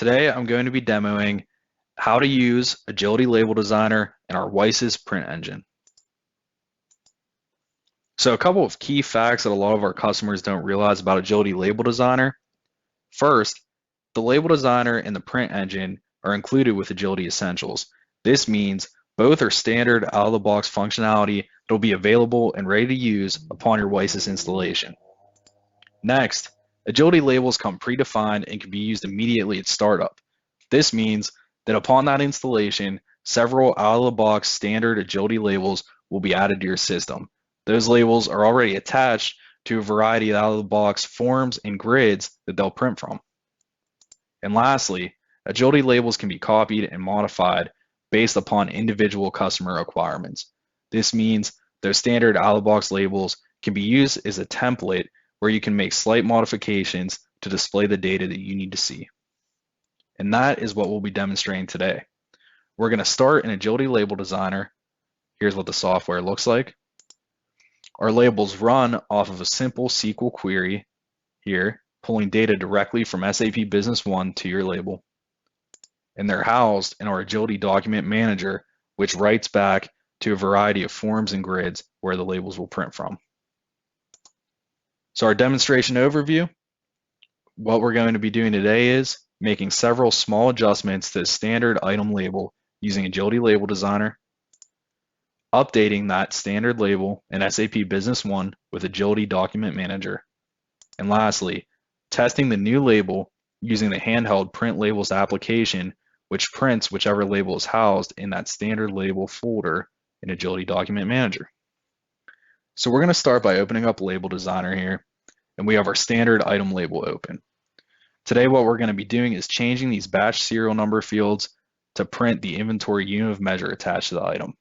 Today I'm going to be demoing how to use Agility Label Designer in our WiSys Print Engine. So a couple of key facts that a lot of our customers don't realize about Agility Label Designer. First, the Label Designer and the Print Engine are included with Agility Essentials. This means both are standard out-of-the-box functionality that will be available and ready to use upon your WiSys installation. Next, Agility labels come predefined and can be used immediately at startup. This means that upon that installation, several out-of-the-box standard Agility labels will be added to your system. Those labels are already attached to a variety of out-of-the-box forms and grids that they'll print from. And lastly, Agility labels can be copied and modified based upon individual customer requirements. This means those standard out-of-the-box labels can be used as a template where you can make slight modifications to display the data that you need to see. And that is what we'll be demonstrating today. We're going to start in Agility Label Designer. Here's what the software looks like. Our labels run off of a simple SQL query here, pulling data directly from SAP Business One to your label. And they're housed in our Agility Document Manager, which writes back to a variety of forms and grids where the labels will print from. So our demonstration overview, what we're going to be doing today is making several small adjustments to the standard item label using Agility Label Designer, updating that standard label in SAP Business One with Agility Document Manager, and lastly, testing the new label using the handheld Print Labels application, which prints whichever label is housed in that standard label folder in Agility Document Manager. So we're going to start by opening up Label Designer here, and we have our standard item label open. Today what we're going to be doing is changing these batch serial number fields to print the inventory unit of measure attached to the item.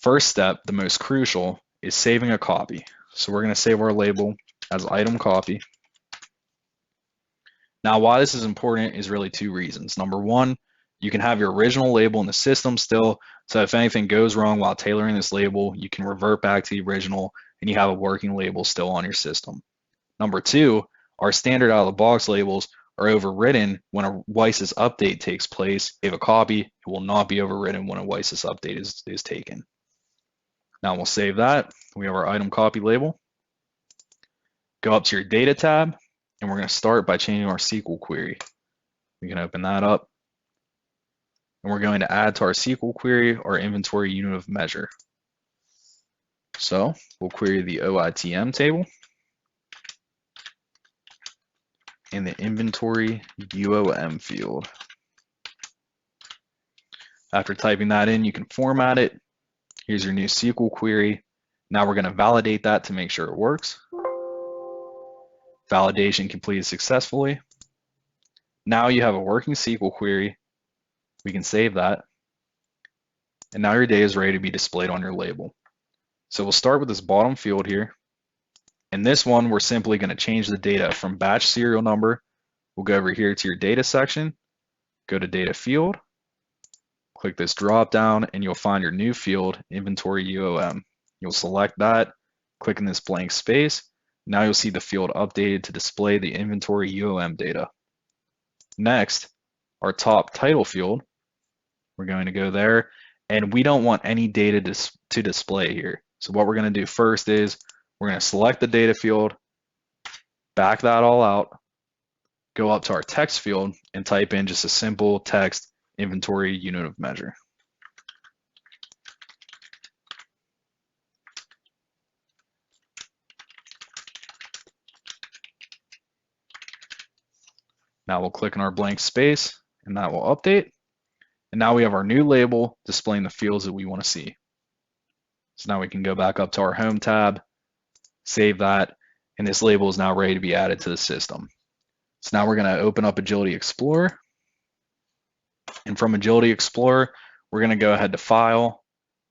First step, the most crucial, is saving a copy. So we're going to save our label as item copy. Now why this is important is really two reasons. Number one, you can have your original label in the system still, so if anything goes wrong while tailoring this label, you can revert back to the original and you have a working label still on your system. Number two, our standard out-of-the-box labels are overridden when a WiSys update takes place. If you have a copy, it will not be overridden when a WiSys update is taken. Now we'll save that. We have our item copy label. Go up to your data tab, and we're going to start by changing our SQL query. We can open that up. And we're going to add to our SQL query our inventory unit of measure. So we'll query the OITM table in the inventory UOM field. After typing that in, you can format it. Here's your new SQL query. Now we're going to validate that to make sure it works. Validation completed successfully. Now you have a working SQL query. We can save that. And now your data is ready to be displayed on your label. So we'll start with this bottom field here. In this one, we're simply going to change the data from batch serial number. We'll go over here to your data section, go to data field, click this drop down, and you'll find your new field, inventory UOM. You'll select that, click in this blank space. Now you'll see the field updated to display the inventory UOM data. Next, our top title field, we're going to go there, and we don't want any data to display here. So what we're going to do first is we're going to select the data field, back that all out, go up to our text field and type in just a simple text inventory unit of measure. Now we'll click on our blank space and that will update. And now we have our new label displaying the fields that we want to see. So now we can go back up to our home tab, save that, and this label is now ready to be added to the system. So now we're going to open up Agility Explorer. And from Agility Explorer, we're going to go ahead to File,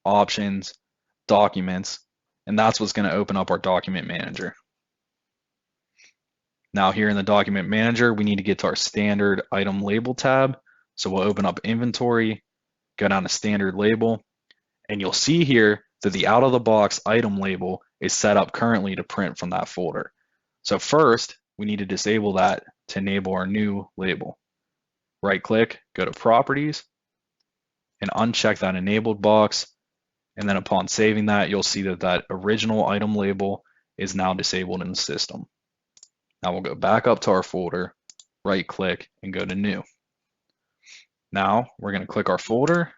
Options, Documents, and that's what's going to open up our Document Manager. Now here in the Document Manager, we need to get to our Standard Item Label tab. So we'll open up Inventory, go down to Standard Label, and you'll see here that the out-of-the-box item label is set up currently to print from that folder. So first, we need to disable that to enable our new label. right click, go to Properties, and uncheck that enabled box. And then upon saving that, you'll see that that original item label is now disabled in the system. Now we'll go back up to our folder, right click, and go to New. Now we're going to click our folder,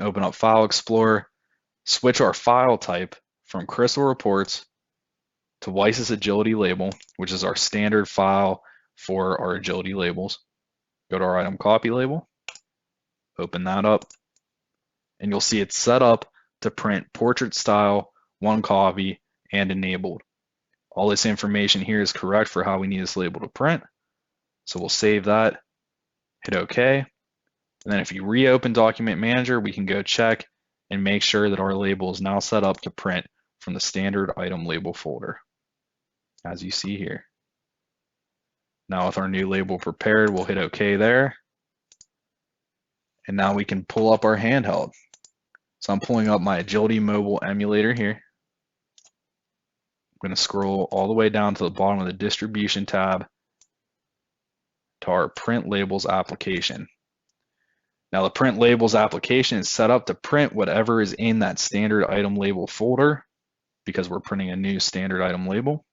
open up File Explorer, switch our file type from Crystal Reports to WiSys Agility Label, which is our standard file for our agility labels. Go to our item copy label, open that up, and you'll see it's set up to print portrait style, one copy, and enabled. All this information here is correct for how we need this label to print. So we'll save that, hit OK. And then if you reopen Document Manager, we can go check and make sure that our label is now set up to print from the standard item label folder, as you see here. Now with our new label prepared, we'll hit OK there. And now we can pull up our handheld. So I'm pulling up my Agility Mobile emulator here. I'm going to scroll all the way down to the bottom of the Distribution tab to our Print Labels application. Now the Print Labels application is set up to print whatever is in that standard item label folder because we're printing a new standard item label.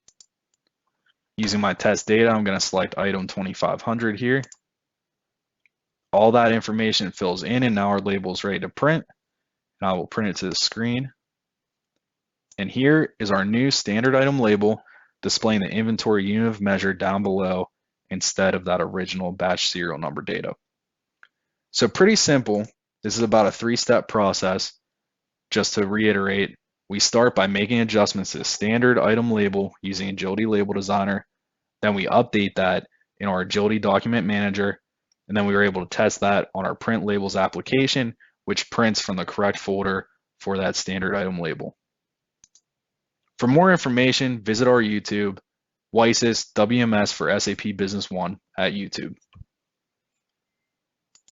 Using my test data, I'm going to select item 2500 here. All that information fills in, and now our label is ready to print. And I will print it to the screen. And here is our new standard item label displaying the inventory unit of measure down below instead of that original batch serial number data. So pretty simple. This is about a 3-step process. Just to reiterate, we start by making adjustments to the standard item label using Agility Label Designer. Then we update that in our Agility Document Manager. And then we were able to test that on our Print Labels application, which prints from the correct folder for that standard item label. For more information, visit our YouTube, WiSys WMS for SAP Business One at YouTube.